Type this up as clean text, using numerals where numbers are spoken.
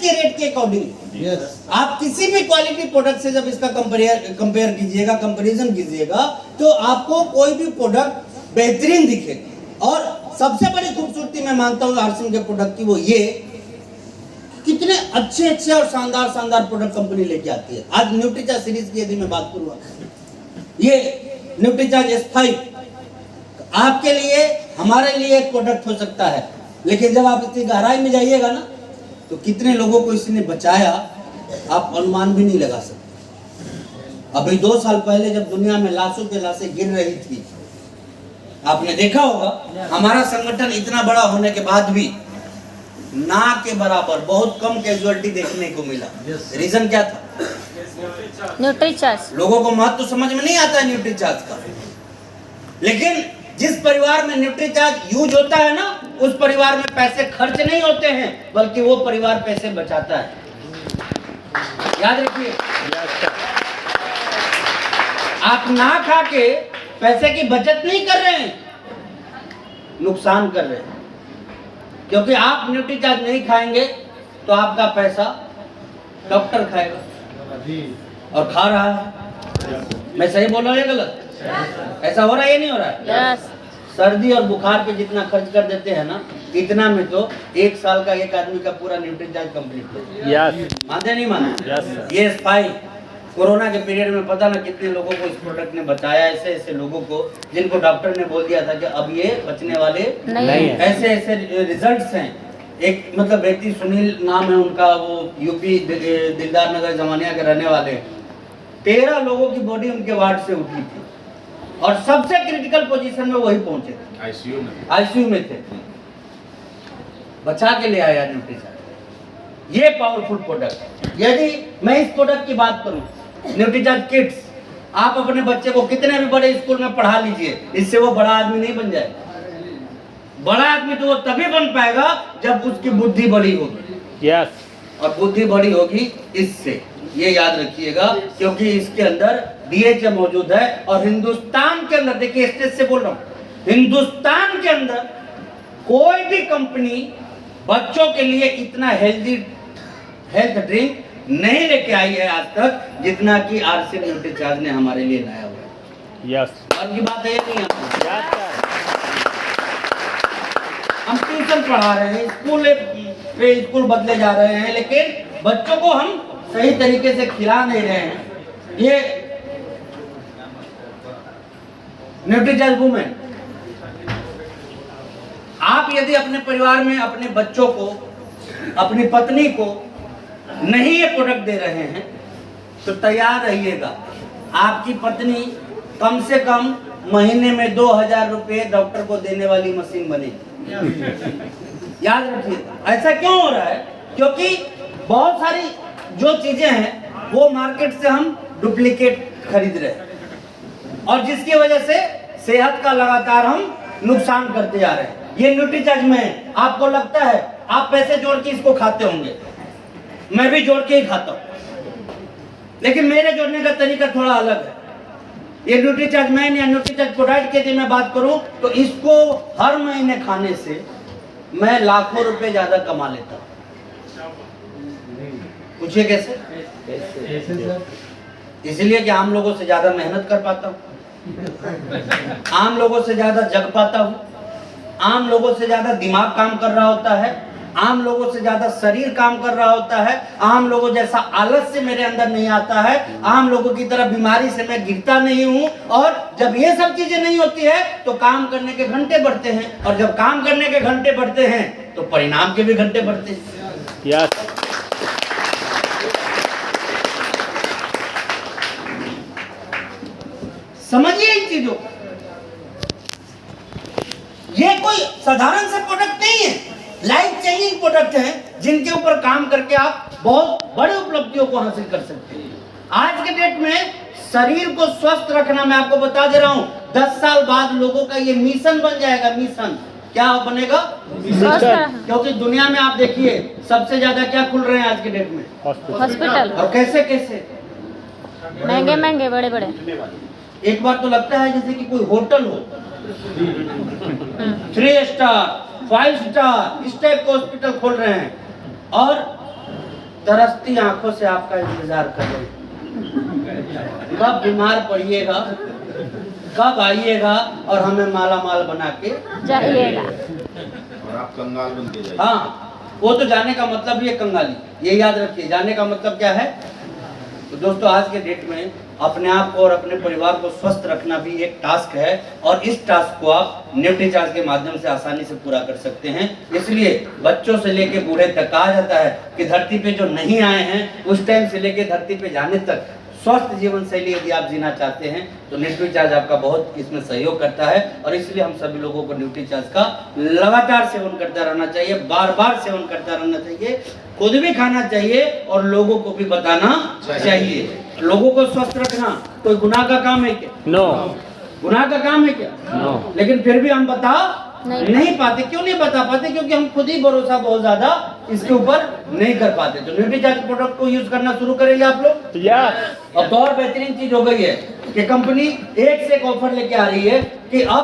के रेट के अकॉर्डिंग। आप किसी भी क्वालिटी प्रोडक्ट से जब इसका कंपेयर कीजिएगा, कंपैरिजन कीजिएगा, तो आपको कोई भी प्रोडक्ट बेहतरीन दिखेगा। और सबसे बड़ी खूबसूरती मैं मानता हूँ आरसीएम के प्रोडक्ट की, वो ये कितने अच्छे अच्छे और शानदार शानदार प्रोडक्ट कंपनी लेके आती है। आज न्यूट्रीचार्ज सीरीज की यदि मैं बात करूँ, ये न्यूट्रीचार्ज S5 आपके लिए, हमारे लिए एक प्रोडक्ट हो सकता है, लेकिन जब आप इतनी गहराई में जाइएगा ना, तो कितने लोगों को इसने बचाया आप अनुमान भी नहीं लगा सकते। अभी 2 साल पहले जब दुनिया में लाशों पे लाशें गिर रही थी, आपने देखा होगा, हमारा संगठन इतना बड़ा होने के बाद भी ना के बराबर बहुत कम कैजुअलिटी देखने को मिला। रीजन क्या था? न्यूट्रीचार्ज। लोगों को महत्व समझ में नहीं आता है न्यूट्रीचार्ज का, लेकिन जिस परिवार में न्यूट्रीचार्ज यूज होता है ना, उस परिवार में पैसे खर्च नहीं होते हैं, बल्कि वो परिवार पैसे बचाता है। याद रखिए, आप ना खा के पैसे की बचत नहीं कर रहे हैं, नुकसान कर रहे हैं। क्योंकि आप न्यूट्रीचार्ज नहीं खाएंगे तो आपका पैसा डॉक्टर खाएगा, और खा रहा है। मैं सही बोल रहा हूँ या गलत? ऐसा हो रहा है या नहीं हो रहा है? सर्दी और बुखार पे जितना खर्च कर देते हैं ना, इतना में तो 1 साल का एक आदमी का पूरा न्यूट्रीचार्ज कंप्लीट हो। मानते नहीं मानते? ये S5 कोरोना के पीरियड में पता ना कितने लोगों को इस प्रोडक्ट ने बचाया, ऐसे ऐसे लोगों को जिनको डॉक्टर ने बोल दिया था कि अब ये बचने वाले नहीं है। ऐसे ऐसे रिजल्ट्स हैं। एक मतलब व्यक्ति सुनील नाम है उनका, वो यूपी दिलदार नगर जमानिया के रहने वाले, 13 लोगों की बॉडी उनके वार्ड से उठी थी, और सबसे क्रिटिकल पोजीशन में वही पहुंचे थे, आईसीयू में थे। बचा के ले आया न्यूट्रीचार्ज, ये पावरफुल प्रोडक्ट। यदि मैं इस प्रोडक्ट की बात करूं, न्यूट्रीचार्ज किड्स, आप अपने बच्चे को कितने भी बड़े स्कूल में पढ़ा लीजिए, इससे वो बड़ा आदमी नहीं बन जाए। बड़ा आदमी तो वो तभी बन पाएगा जब उसकी बुद्धि बड़ी होगी। और बुद्धि बड़ी होगी इससे, ये याद रखिएगा, क्योंकि इसके अंदर DHA मौजूद है। और हिंदुस्तान के अंदर, देखिए स्टेज से बोल रहा हूं, हिंदुस्तान के अंदर कोई भी कंपनी बच्चों के लिए इतना हेल्थ ड्रिंक नहीं लेके आई है आज तक, जितना कि आरसीएम न्यूट्रीचार्ज ने हमारे लिए लाया हुआ है। और की बात है नहीं है, हम ट्यूशन पढ़ा रहे हैं, स्कूल बदले जा रहे हैं, लेकिन बच्चों को हम सही तरीके से खिला नहीं रहे हैं। ये न्यूट्रीचार्ज वुमेन, आप यदि अपने परिवार में अपने बच्चों को, अपनी पत्नी को नहीं ये प्रोडक्ट दे रहे हैं, तो तैयार रहिएगा, आपकी पत्नी कम से कम महीने में 2000 रुपए डॉक्टर को देने वाली मशीन बनेगी। याद रखिएगा। ऐसा क्यों हो रहा है? क्योंकि बहुत सारी जो चीजें हैं वो मार्केट से हम डुप्लीकेट खरीद रहे हैं, और जिसकी वजह से सेहत का लगातार हम नुकसान करते जा रहे हैं। ये न्यूट्रीचार्ज में आपको लगता है आप पैसे जोड़ के इसको खाते होंगे, मैं भी जोड़ के ही खाता हूं, लेकिन मेरे जोड़ने का तरीका थोड़ा अलग है। ये न्यूट्रीचार्ज मैन या न्यूट्रीचार्ज प्रोडक्ट की यदि मैं बात करूं, तो इसको हर महीने खाने से मैं लाखों रुपए ज्यादा कमा लेता हूं। पूछिए कैसे? इसलिए कि आम लोगों से ज्यादा मेहनत कर पाता हूं, आम लोगों से ज्यादा जग पाता हूं, आम लोगों से ज्यादा दिमाग काम कर रहा होता है, आम लोगों से ज्यादा शरीर काम कर रहा होता है, आम लोगों जैसा आलस से मेरे अंदर नहीं आता है, आम लोगों की तरह बीमारी से मैं गिरता नहीं हूं। और जब ये सब चीजें नहीं होती है तो काम करने के घंटे बढ़ते हैं, और जब काम करने के घंटे बढ़ते हैं तो परिणाम के भी घंटे बढ़ते हैं। समझिए इन चीजों को। ये कोई साधारण सा प्रोडक्ट नहीं है, लाइफ चेंजिंग प्रोडक्ट है, जिनके ऊपर काम करके आप बहुत बड़ी उपलब्धियों को हासिल कर सकते हैं। आज के डेट में शरीर को स्वस्थ रखना, मैं आपको बता दे रहा हूं, 10 साल बाद लोगों का ये मिशन बन जाएगा। मिशन क्या बनेगा? क्योंकि दुनिया में आप देखिए सबसे ज्यादा क्या खुल रहे हैं आज के डेट में? हॉस्पिटल। और कैसे कैसे महंगे महंगे बड़े बड़े। एक बार तो लगता है जैसे कि कोई होटल हो, 3 स्टार 5 स्टार इस टाइप के हॉस्पिटल खोल रहे हैं। और तरसती आंखों से आपका इंतजार कर रहे हैं। कब बीमार पड़िएगा, कब आइएगा और हमें माला माल बना के जाइएगा। और आप कंगाल बन के जाइए। हाँ, वो तो जाने का मतलब ही है कंगाली, ये याद रखिए। जाने का मतलब क्या है? तो दोस्तों आज के डेट में अपने आप को और अपने परिवार को स्वस्थ रखना भी एक टास्क है, और इस टास्क को आप न्यूट्रीचार्ज के माध्यम से आसानी से पूरा कर सकते हैं। इसलिए बच्चों से लेके बूढ़े तक कहा जाता है कि धरती पे जो नहीं आए हैं उस टाइम से लेके धरती पे जाने तक स्वस्थ जीवन शैली यदि आप जीना चाहते हैं तो न्यूट्रीचार्ज आपका बहुत इसमें सहयोग करता है। और इसलिए हम सभी लोगों को न्यूट्रीचार्ज का लगातार सेवन करता रहना चाहिए, बार बार सेवन करता रहना चाहिए, खुद भी खाना चाहिए और लोगों को भी बताना चाहिए। लोगों को स्वस्थ रखना कोई गुनाह का काम है क्या? नो। गुनाह का काम है क्या? नो। लेकिन फिर भी हम बता नहीं पाते। क्यों नहीं बता पाते? क्योंकि हम खुद ही भरोसा बहुत ज्यादा इसके ऊपर नहीं कर पाते। तो न्यूट्रीचार्ज प्रोडक्ट को यूज करना शुरू करेंगे आप लोग। यस। अब तो और बेहतरीन चीज हो गई है कि कंपनी एक से एक ऑफर लेके आ रही है कि अब